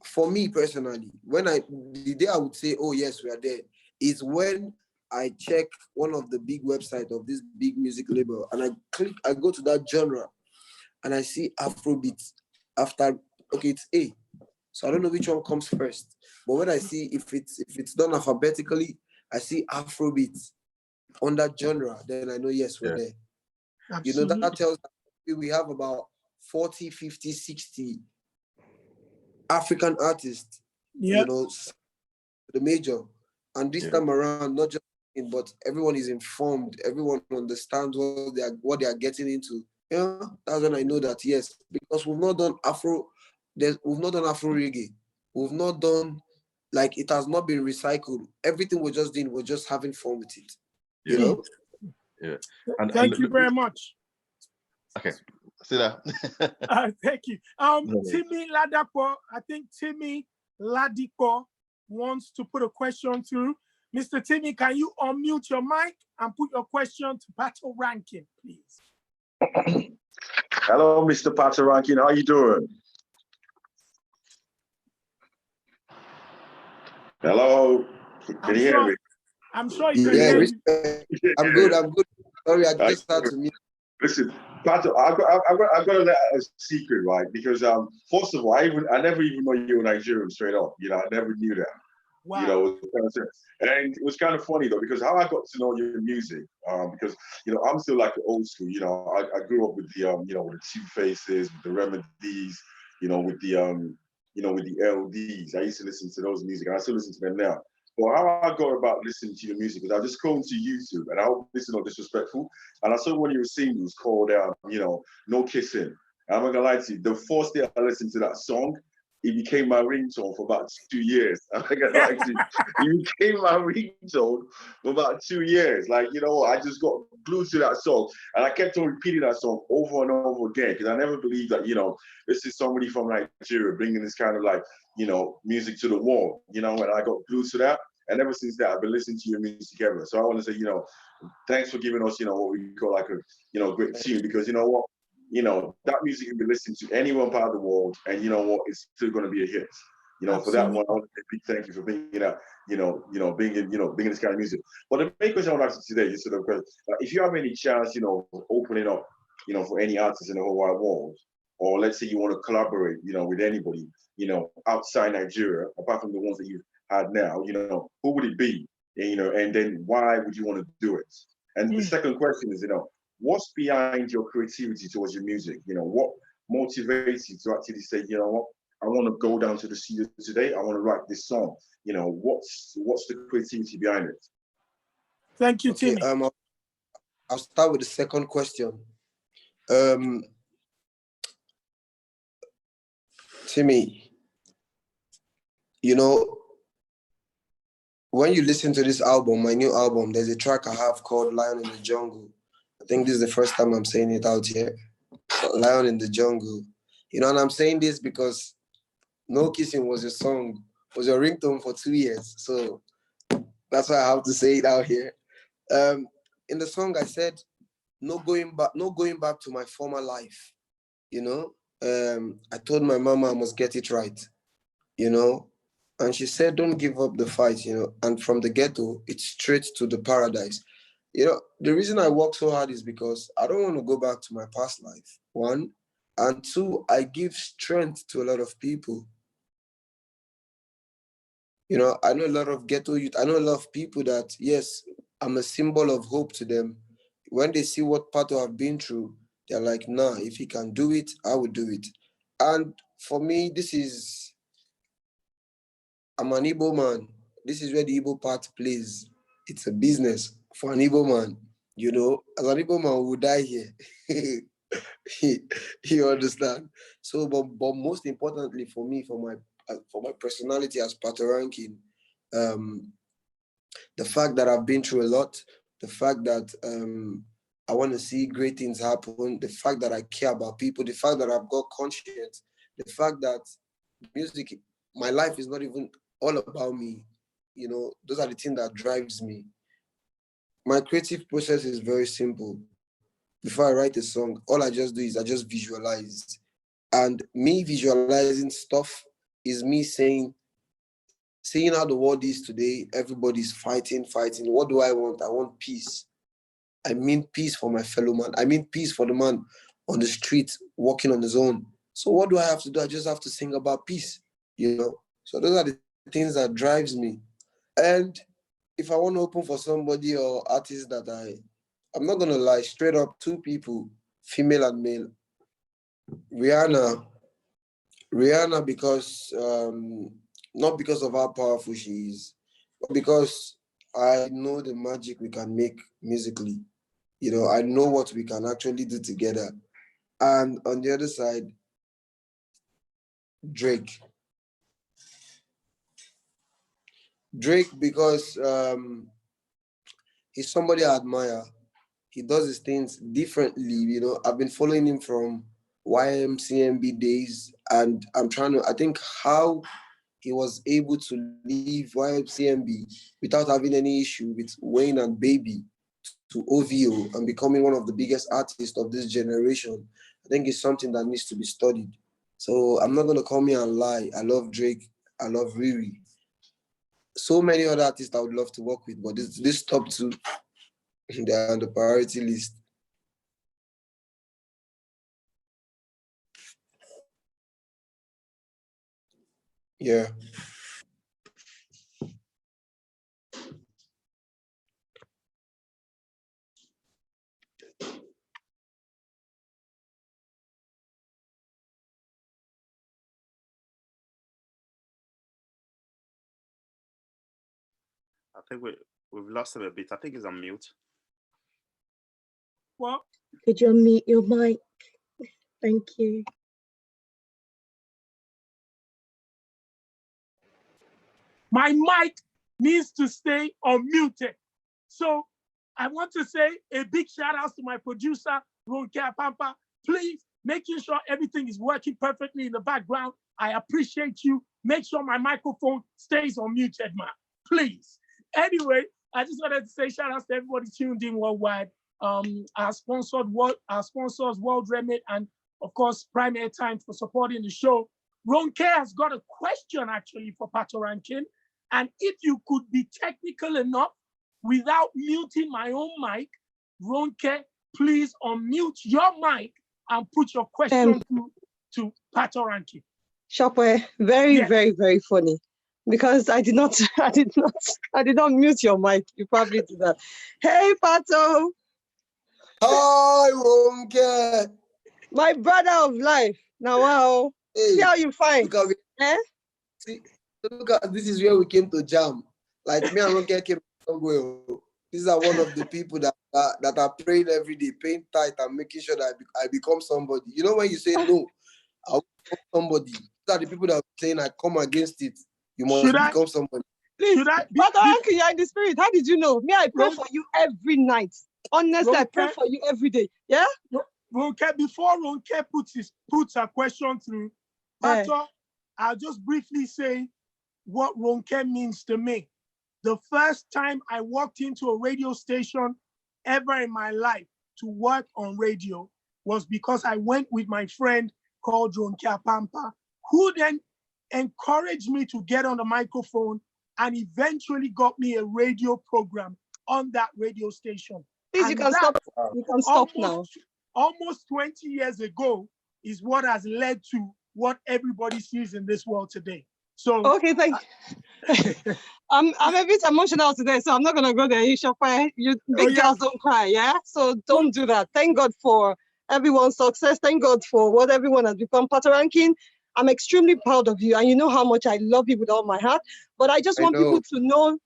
For me personally, the day I would say, oh yes, we are there, is when I check one of the big websites of this big music label and I go to that genre and I see Afrobeat after, okay, it's A. So I don't know which one comes first. But when I see if it's done alphabetically, I see Afrobeat on that genre, then I know, yes, we're there. Absolutely. You know, that tells me we have about 40, 50, 60 African artists, you know, the major. And this time around, not just but everyone is informed, everyone understands what they are getting into. Yeah, that's when I know that, yes, because we've not done Afro reggae. We've not done, like, it has not been recycled. Everything we're just doing, we're just having fun with it. You know?
Yeah.
Thank you very much.
Okay. See that.
Thank you. Timmy Ladapo, I think Timmy Ladipo wants to put a question through. Mr. Timmy, can you unmute your mic and put your question to Patoranking, please?
Hello, Mr. Patoranking. How you doing? Hello. Can you hear me?
I'm sure you can hear me.
I'm good. Sorry, I just had to mute.
Listen, Pato, I've got to let a secret, right? Because first of all, I never even know you were Nigerian straight up. You know, I never knew that. Wow. You know, and it was kind of funny though, because how I got to know your music, because you know, I'm still like the old school. You know, I grew up with the you know, with the Two Faces, with the Remedies, you know, with the you know, with the LDs. I used to listen to those music, and I still listen to them now. But how I got about listening to your music was I just go into YouTube, and I hope this is not disrespectful, and I saw one of your singles called you know, No Kissing. And I'm not gonna lie to you, the first day I listened to that song, it became my ringtone for about 2 years. I'm not gonna lie to you, it became my ringtone for about 2 years. Like, you know, I just got glued to that song, and I kept on repeating that song over and over again, because I never believed that, you know, this is somebody from Nigeria bringing this kind of, like, you know, music to the wall, you know, and I got glued to that. And ever since that, I've been listening to your music ever. So I want to say, you know, thanks for giving us, you know, what we call like a, you know, great tune, because you know what, you know, that music can be listened to any one part of the world, and you know what, it's still going to be a hit. You know, absolutely. For that one, I want to say a big thank you for bringing that, bringing this kind of music. But the main question I want to ask you today is sort of, if you have any chance, you know, opening up, you know, for any artist in the whole wide world, or let's say you want to collaborate, you know, with anybody, you know, outside Nigeria, apart from the ones that you've had now, you know, who would it be? And, you know, and then why would you want to do it? And the second question is, you know, what's behind your creativity towards your music? You know, what motivates you to actually say, you know what, I want to go down to the studio today, I want to write this song. You know, what's the creativity behind it?
Thank you, Timmy.
I'll start with the second question. Timmy, you know, when you listen to this album, my new album, there's a track I have called Lion in the Jungle. I think this is the first time I'm saying it out here. Lion in the Jungle. You know, and I'm saying this because No Kissing was your ringtone for 2 years. So that's why I have to say it out here. In the song, I said, no going back to my former life. You know, I told my mama I must get it right, you know, and she said, don't give up the fight, you know, and from the ghetto, it's straight to the paradise. You know, the reason I work so hard is because I don't want to go back to my past life, one, and two, I give strength to a lot of people. You know, I know a lot of ghetto youth, I know a lot of people that, yes, I'm a symbol of hope to them. When they see what Pato have been through, they're like, nah, if he can do it, I would do it. And for me, this is I'm an Igbo man. This is where the Igbo part plays. It's a business for an Igbo man. You know, as an Igbo man, we will die here. You understand? So, but most importantly for me, for my personality as Patoranking, the fact that I've been through a lot, the fact that I want to see great things happen, the fact that I care about people, the fact that I've got conscience, the fact that music, my life is not even all about me. You know, those are the things that drives me. My creative process is very simple. Before I write a song, all I just do is I just visualize. And me visualizing stuff is me seeing how the world is today. Everybody's fighting. What do I want? I want peace. I mean peace for my fellow man. I mean peace for the man on the street walking on his own. So what do I have to do? I just have to sing about peace, you know? So those are the things that drives me. And if I want to open for somebody or artist that I'm not gonna lie, straight up, two people, female and male. Rihanna because not because of how powerful she is, but because I know the magic we can make musically. You know, I know what we can actually do together. And on the other side, Drake because he's somebody I admire. He does his things differently. You know, I've been following him from YMCMB days, and I think how he was able to leave YMCMB without having any issue with Wayne and Baby to OVO and becoming one of the biggest artists of this generation. I think it's something that needs to be studied. So I'm not going to come here and lie. I love Drake. I love Riri. So many other artists I would love to work with, but this top two, they're on the priority list. Yeah.
I think we've lost him a bit. I think he's on mute.
Well,
could you unmute your mic? Thank you.
My mic needs to stay unmuted. So I want to say a big shout out to my producer, Ronke Pampa. Please, making sure everything is working perfectly in the background. I appreciate you. Make sure my microphone stays unmuted, man. Please. Anyway, I just wanted to say shout out to everybody tuned in worldwide. Our sponsors, World Remit, and of course, Prime Airtime for supporting the show. Ronke has got a question actually for Patoranking. And if you could be technical enough without muting my own mic, Ronke, please unmute your mic and put your question to Patoranking.
Shopware, very,
yes.
very, very funny. Because I did not mute your mic. You probably did that. Hey, Pato.
Hi, Ronke.
My brother of life. Now, wow.
Hey,
see how you find.
Look at this is where we came to jam. Like me and Ronke came somewhere. These are one of the people that are praying every day, paying tight and making sure that I become somebody. You know when you say no, I'll become somebody. These are the people that are saying I come against it. You must become somebody.
Please, Brother Uncle, you're in the spirit. How did you know? Me, I pray for you every night. Honestly, I pray for you every day. Yeah?
Ronke, before Ronke puts a question through, Pato, I'll just briefly say what Ronke means to me. The first time I walked into a radio station ever in my life to work on radio was because I went with my friend called Ronke Pampa, who then encouraged me to get on the microphone and eventually got me a radio program on that radio station.
Please, you can stop. You can stop now.
Almost 20 years ago is what has led to what everybody sees in this world today. So
okay, thank you. I'm a bit emotional today, so I'm not gonna go there. You big girls don't cry, yeah? So don't do that. Thank God for everyone's success. Thank God for what everyone has become. Patoranking, I'm extremely proud of you, and you know how much I love you with all my heart. But I just want people to know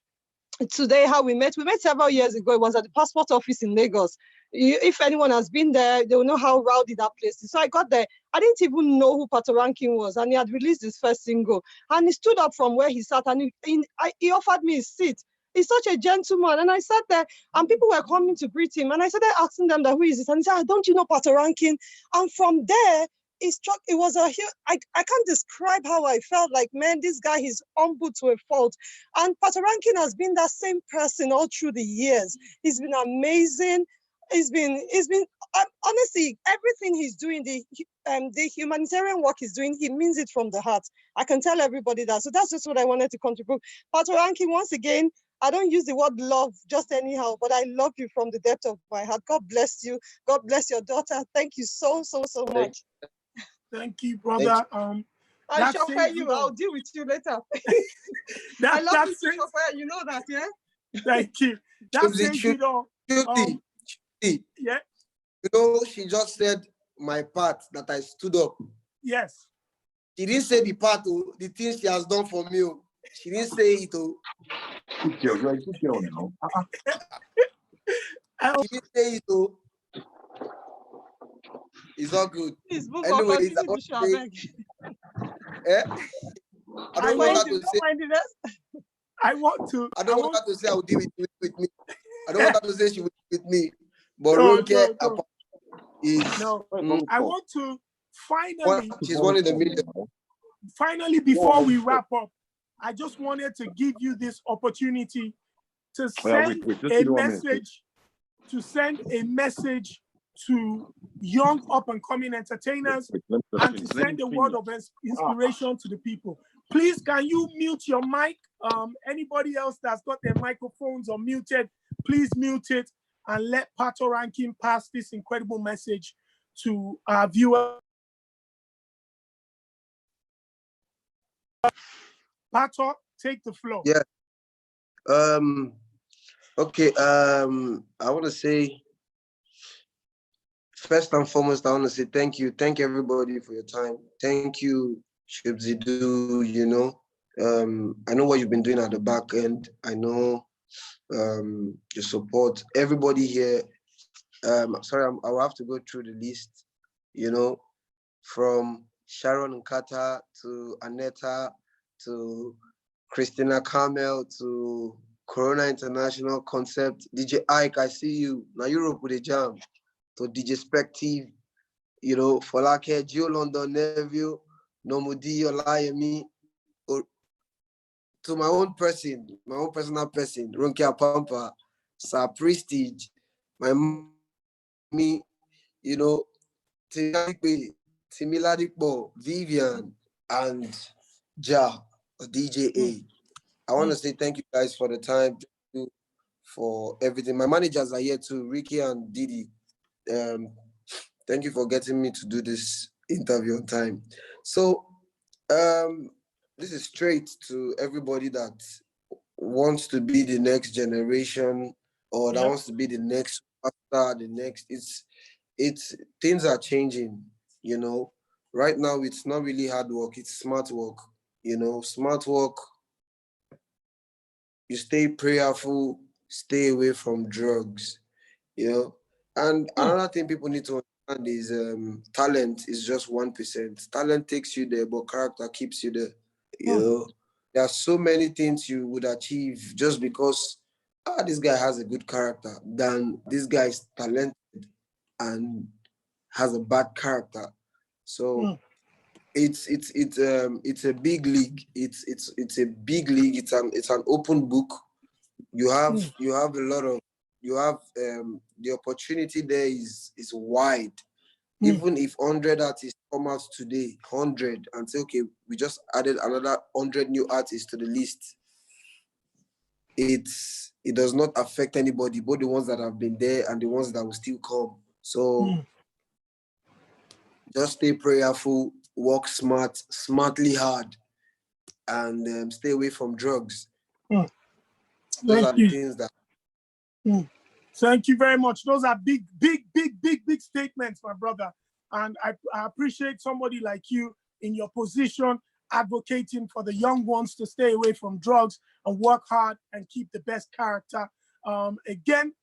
today how we met. We met several years ago. It was at the passport office in Lagos. If anyone has been there, they will know how rowdy that place is. So I got there. I didn't even know who Patoranking was, and he had released his first single. And he stood up from where he sat, and he offered me a seat. He's such a gentleman. And I sat there, and people were coming to greet him. And I started asking them that, who is this? And he said, don't you know Patoranking? And from there, it was I can't describe how I felt. Like, man, this guy, he's humble to a fault. And Patoranking has been that same person all through the years. He's been amazing. He's been honestly, everything he's doing, the humanitarian work he's doing, he means it from the heart. I can tell everybody that. So that's just what I wanted to contribute. Patoranking, once again, I don't use the word love just anyhow, but I love you from the depth of my heart. God bless you. God bless your daughter. Thank you so much.
Thank you, brother.
I shall pay you. I'll deal with you later. I love you, Shofar. You know that, yeah?
Thank you. That's it, you know. Yeah.
You know, she just said my part that I stood up.
Yes.
She didn't say the part, the things she has done for me. She didn't say it.
Good girl, you're a good girl now.
She didn't say it. It's all good. Anyways, I want to say, I don't want her to say.
I want to.
I don't want her to say I will deal with me. I don't want her to say she will deal with me. But
no.
is
I want to finally.
She's one in the million.
Finally, before we wrap up, I just wanted to give you this opportunity to send a message. To send a message to young up-and-coming entertainers and to send a word of inspiration to the people. Please, can you mute your mic? Anybody else that's got their microphones or muted, please mute it and let Patoranking pass this incredible message to our viewers. Pato, take the floor.
Yeah. Okay. I want to say, first and foremost, I want to say thank you. Thank everybody for your time. Thank you, Shibzidu. You know, I know what you've been doing at the back end. I know your support. Everybody here. Sorry, I will have to go through the list. You know, from Sharon Nkata to Aneta to Christina Carmel to Corona International Concept, DJ Ike, I see you. Now Europe with a jam. To DJ Spective, you know, Folake, Gio London, Neville, Nomudi, Olayemi, or to my own personal person, Ronkia Pampa, Sir Prestige, me, you know, Timiladikbo, Vivian, and Ja, DJ A. I want to say thank you guys for the time, for everything. My managers are here too, Ricky and Didi. Thank you for getting me to do this interview on time. So this is straight to everybody that wants to be the next generation or that wants to be the next star, the next. It's things are changing, you know. Right now it's not really hard work, it's smart work. You know, smart work, you stay prayerful, stay away from drugs, you know. And another thing people need to understand is talent is just 1%. Talent takes you there, but character keeps you there. You know, there are so many things you would achieve just because this guy has a good character than this guy is talented and has a bad character. So it's a big league. It's a big league. It's an open book. You have a lot of the opportunity there is wide. Even if 100 artists come out today, 100, and say, okay, we just added another 100 new artists to the list, it does not affect anybody, both the ones that have been there and the ones that will still come. So just stay prayerful, work smartly hard, and stay away from drugs. Those are the things that.
Thank you very much. Those are big statements, my brother. And I appreciate somebody like you in your position, advocating for the young ones to stay away from drugs and work hard and keep the best character. Again,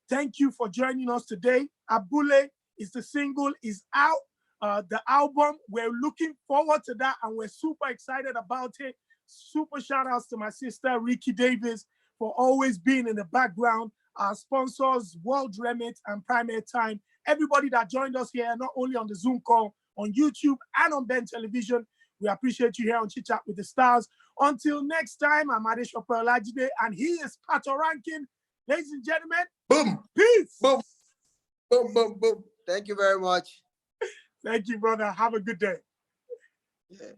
thank you for joining us today. Abule is the single, is out. The album, we're looking forward to that and we're super excited about it. Super shout outs to my sister, Ricky Davis, for always being in the background. Our sponsors, World Remit and Primary Time. Everybody that joined us here, not only on the Zoom call, on YouTube and on Ben Television. We appreciate you here on Chit Chat with the Stars. Until next time, I'm Adeshope Olajide and he is Patoranking. Ladies and gentlemen,
Boom.
Peace.
Boom. Boom, boom, boom. Thank you very much.
Thank you, brother. Have a good day.
Yeah.